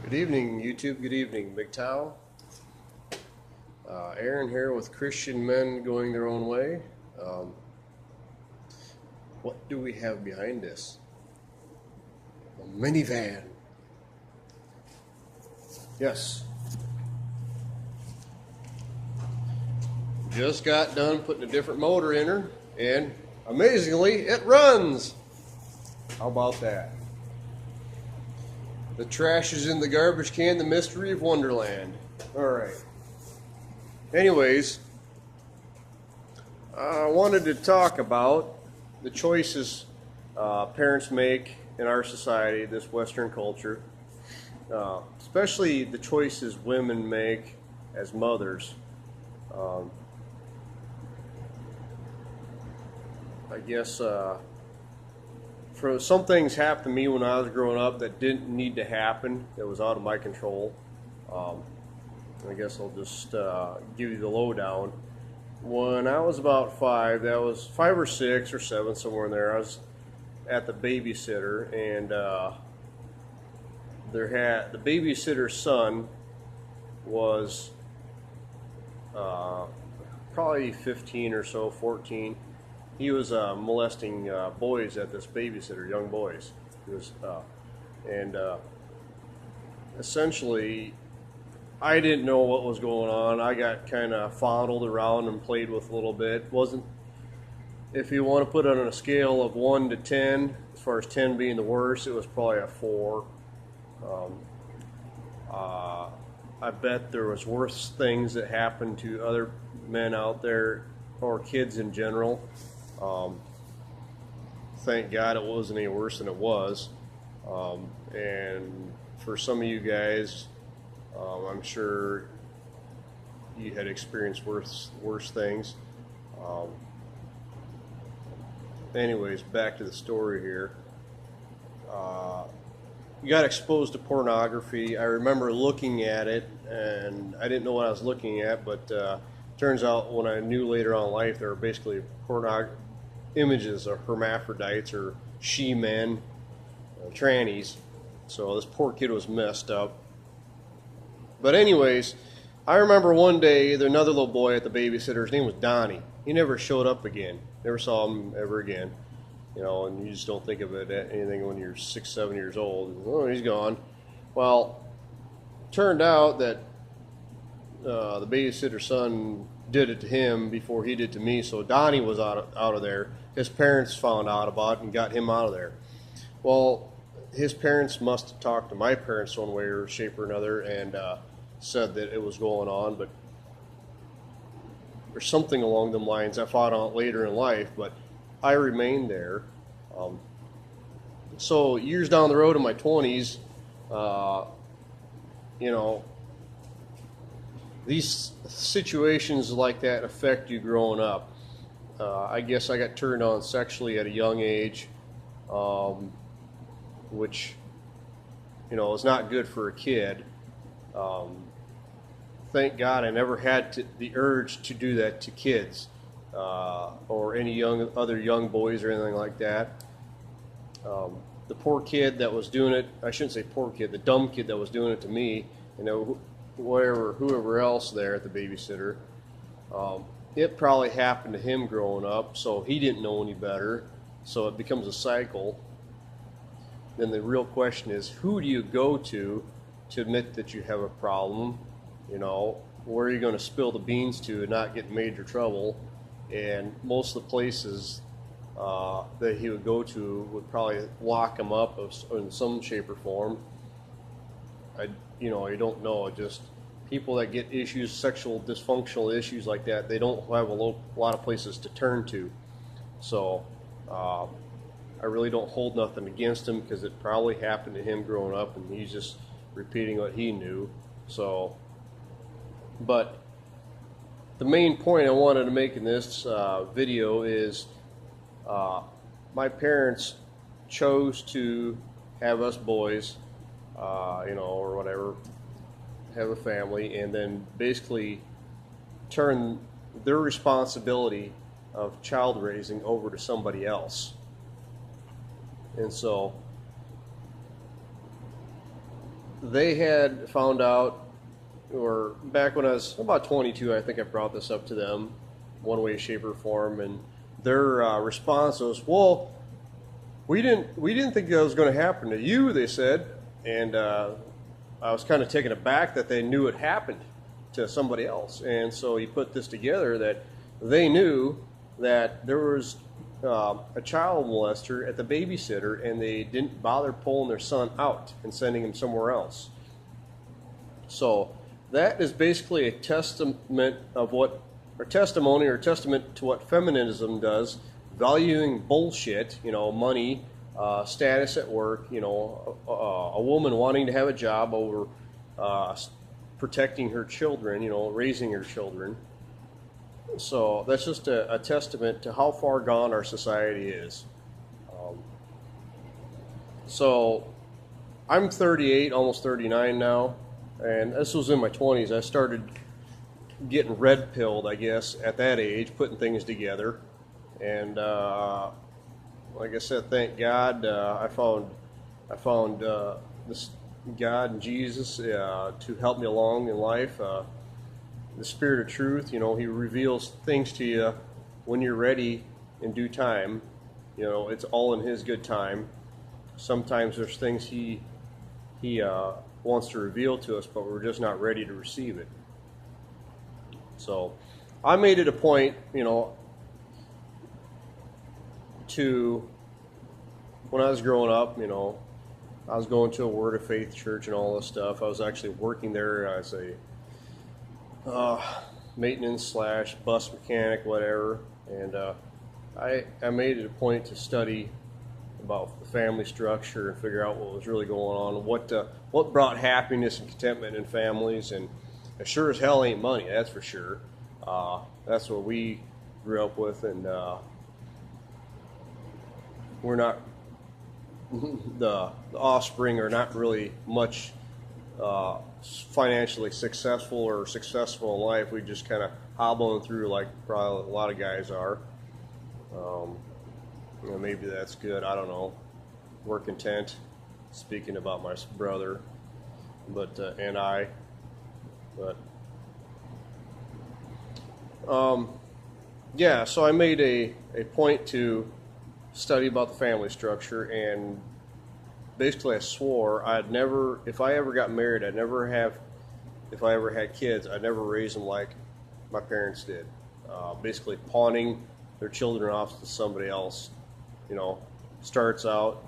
Good evening, YouTube. Good evening, MGTOW. Aaron here with Christian Men Going Their Own Way. What do we have behind us? A minivan. Yes. Just got done putting a different motor in her, and amazingly, it runs. How about that? The trash is in the garbage can, the mystery of Wonderland. Alright. Anyways, I wanted to talk about the choices parents make in our society, this Western culture, especially the choices women make as mothers. I guess some things happened to me when I was growing up that didn't need to happen, that was out of my control. I guess I'll just give you the lowdown. When I was about 5, that was 5 or 6 or 7, somewhere in there, I was at the babysitter, and the babysitter's son was probably 15 or so, 14. He was molesting boys at this babysitter, young boys. He was, essentially, I didn't know what was going on. I got kind of fondled around and played with a little bit. Wasn't, if you want to put it on a scale of 1 to 10, as far as 10 being the worst, it was probably a 4. I bet there was worse things that happened to other men out there, or kids in general. Thank God it wasn't any worse than it was. And for some of you guys, I'm sure you had experienced worse things. Anyways, back to the story here. You got exposed to pornography. I remember looking at it, and I didn't know what I was looking at, but turns out when I knew later on in life, there were basically images of hermaphrodites or she-men, trannies. So this poor kid was messed up. But anyways, I remember one day, another little boy at the babysitter, his name was Donnie. He never showed up again. Never saw him ever again. You know, and you just don't think of it anything when you're 6, 7 years old. Oh, he's gone. Well, turned out that the babysitter's son did it to him before he did to me, so Donnie was out of there. His parents found out about it and got him out of there. Well, his parents must have talked to my parents one way or shape or another and said that it was going on, but or something along them lines. I found out later in life, but I remained there. So years down the road in my 20s, you know, these situations like that affect you growing up. I guess I got turned on sexually at a young age, which, you know, is not good for a kid. Thank God I never had the urge to do that to kids or any other young boys or anything like that. The poor kid that was doing it, I shouldn't say poor kid, the dumb kid that was doing it to me, you know, whoever else there at the babysitter, it probably happened to him growing up, so he didn't know any better, so it becomes a cycle. Then the real question is, who do you go to admit that you have a problem? You know, where are you going to spill the beans to and not get in major trouble? And most of the places that he would go to would probably lock him up in some shape or form. You know, I don't know. Just people that get issues, sexual dysfunctional issues like that, they don't have a lot of places to turn to. So I really don't hold nothing against him because it probably happened to him growing up, and he's just repeating what he knew. So, but the main point I wanted to make in this video is my parents chose to have us boys, you know, or whatever, have a family, and then basically turn their responsibility of child raising over to somebody else. And so they had found out, or back when I was about 22, I think I brought this up to them, one way, shape, or form, and their response was, "Well, we didn't think that was going to happen to you," they said, and I was kind of taken aback that they knew it happened to somebody else, and so he put this together that they knew that there was a child molester at the babysitter, and they didn't bother pulling their son out and sending him somewhere else. So that is basically a testament of what, or testimony or testament to what feminism does, valuing bullshit, money, status at work, a woman wanting to have a job over protecting her children, raising her children. So that's just a testament to how far gone our society is. So I'm 38, almost 39 now, and this was in my 20s. I started getting red pilled, I guess, at that age, putting things together. And like I said, thank God I found this God and Jesus to help me along in life. The Spirit of Truth, He reveals things to you when you're ready in due time. It's all in His good time. Sometimes there's things He wants to reveal to us, but we're just not ready to receive it. So I made it a point, to, when I was growing up, I was going to a Word of Faith church and all this stuff. I was actually working there as a maintenance / bus mechanic, whatever, and I made it a point to study about the family structure and figure out what was really going on, what brought happiness and contentment in families, and it sure as hell ain't money, that's for sure. That's what we grew up with, and we're not, the offspring are not really much financially successful or successful in life. We just kind of hobbling through like probably a lot of guys are. Maybe that's good, I don't know. We're content, speaking about my brother, and I. Yeah, so I made a point to study about the family structure, and basically I swore I'd never, if I ever got married, if I ever had kids, I'd never raise them like my parents did. Basically pawning their children off to somebody else, starts out,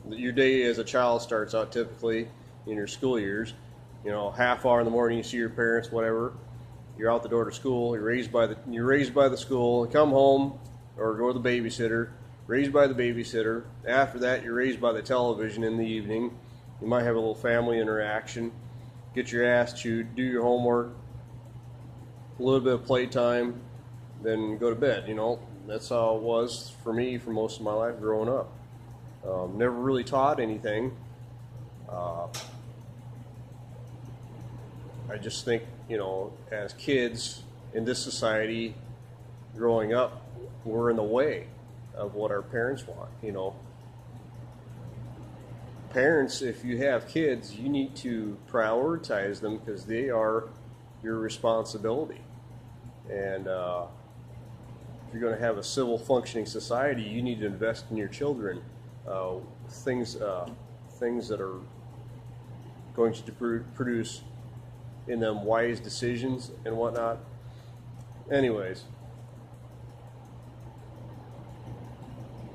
your day as a child starts out typically in your school years, half hour in the morning you see your parents, whatever, you're out the door to school, you're raised by the school, you come home or go to the babysitter, raised by the babysitter. After that, you're raised by the television in the evening. You might have a little family interaction, get your ass chewed, do your homework, a little bit of playtime, then go to bed. That's how it was for me for most of my life growing up. Never really taught anything. I just think, as kids in this society growing up, we're in the way of what our parents want. Parents, if you have kids, you need to prioritize them because they are your responsibility. And if you're going to have a civil functioning society, you need to invest in your children. Things that are going to produce in them wise decisions and whatnot. Anyways,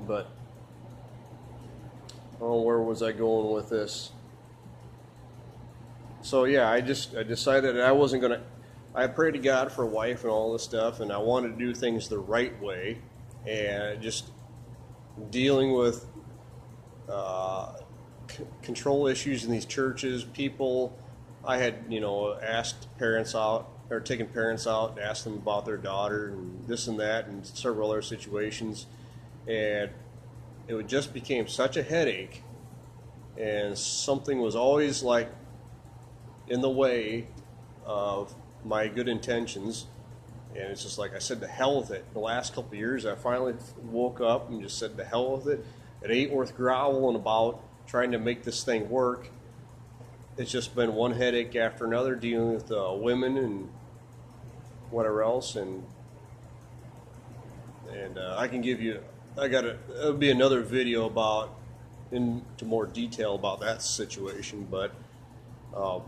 but where was I going with this? So yeah, I decided that I wasn't gonna. I prayed to God for a wife and all this stuff, and I wanted to do things the right way, and just dealing with control issues in these churches. People, I had asked parents out or taken parents out and asked them about their daughter and this and that and several other situations, and it just became such a headache, and something was always like in the way of my good intentions, and it's just like I said, to hell with it. The last couple of years, I finally woke up and just said, to hell with it. It ain't worth growling about trying to make this thing work. it's just been one headache after another dealing with women and whatever else, and I can give you, it'll be another video about into more detail about that situation, but um,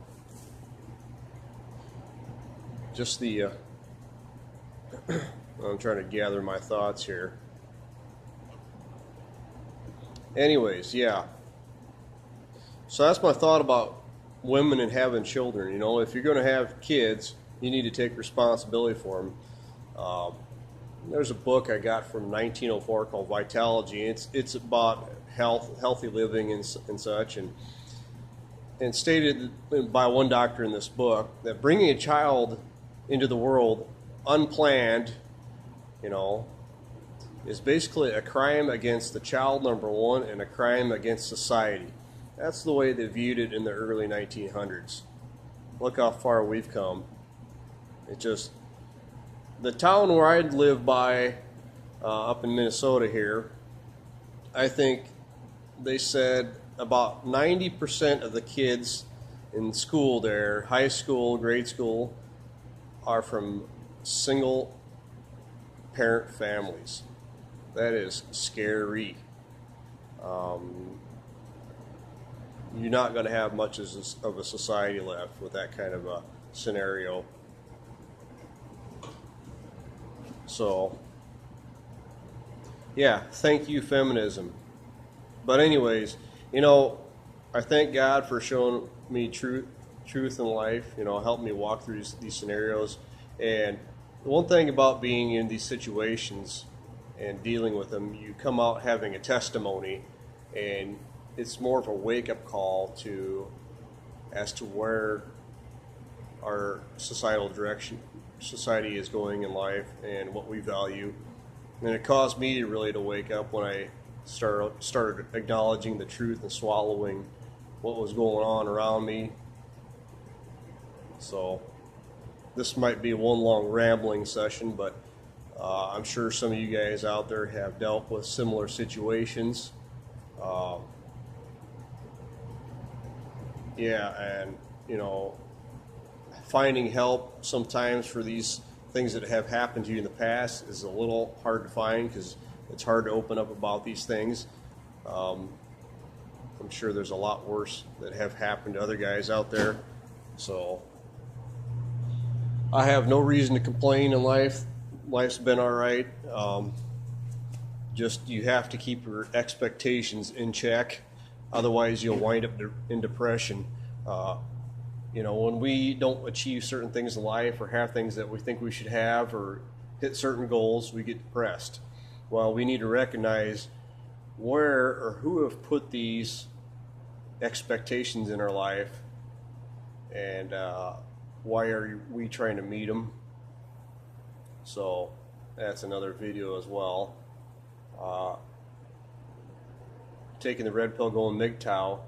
just the I'm trying to gather my thoughts here. Anyways, yeah. So that's my thought about women and having children. You know, if you're going to have kids, you need to take responsibility for them. There's a book I got from 1904 called Vitalogy. It's about healthy living and such, and stated by one doctor in this book that bringing a child into the world unplanned, you know, is basically a crime against the child, number one, and a crime against society. That's the way they viewed it in the early 1900s. Look how far we've come. It just, the town where I live by, up in Minnesota here, I think they said about 90% of the kids in school there, high school, grade school, are from single parent families. That is scary. You're not going to have much of a society left with that kind of a scenario. So, yeah, thank you, feminism. But anyways, you know, I thank God for showing me truth in life. You know, help me walk through these scenarios. And the one thing about being in these situations and dealing with them, you come out having a testimony, and it's more of a wake-up call as to where our society is going in life and what we value. And it caused me really to wake up when I started acknowledging the truth and swallowing what was going on around me. So this might be one long rambling session, but I'm sure some of you guys out there have dealt with similar situations. Yeah, and you know, finding help sometimes for these things that have happened to you in the past is a little hard to find because it's hard to open up about these things. I'm sure there's a lot worse that have happened to other guys out there. So I have no reason to complain in life. Life's been all right. Just you have to keep your expectations in check. Otherwise, you'll wind up in depression. You know, when we don't achieve certain things in life or have things that we think we should have or hit certain goals, we get depressed. Well, we need to recognize where or who have put these expectations in our life, and why are we trying to meet them. So that's another video as well. Taking the red pill, going MGTOW,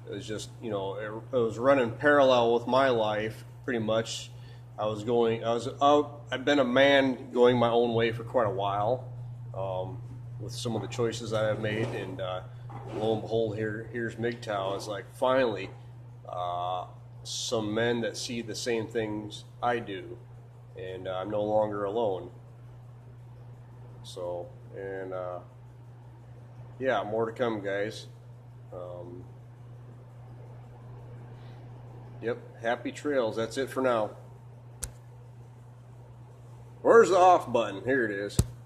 it was just, you know, it was running parallel with my life pretty much. I've been a man going my own way for quite a while, with some of the choices I have made, and lo and behold, here's MGTOW. It's like finally some men that see the same things I do, and I'm no longer alone. So, and yeah, more to come, guys. Yep, happy trails. That's it for now. Where's the off button? Here it is.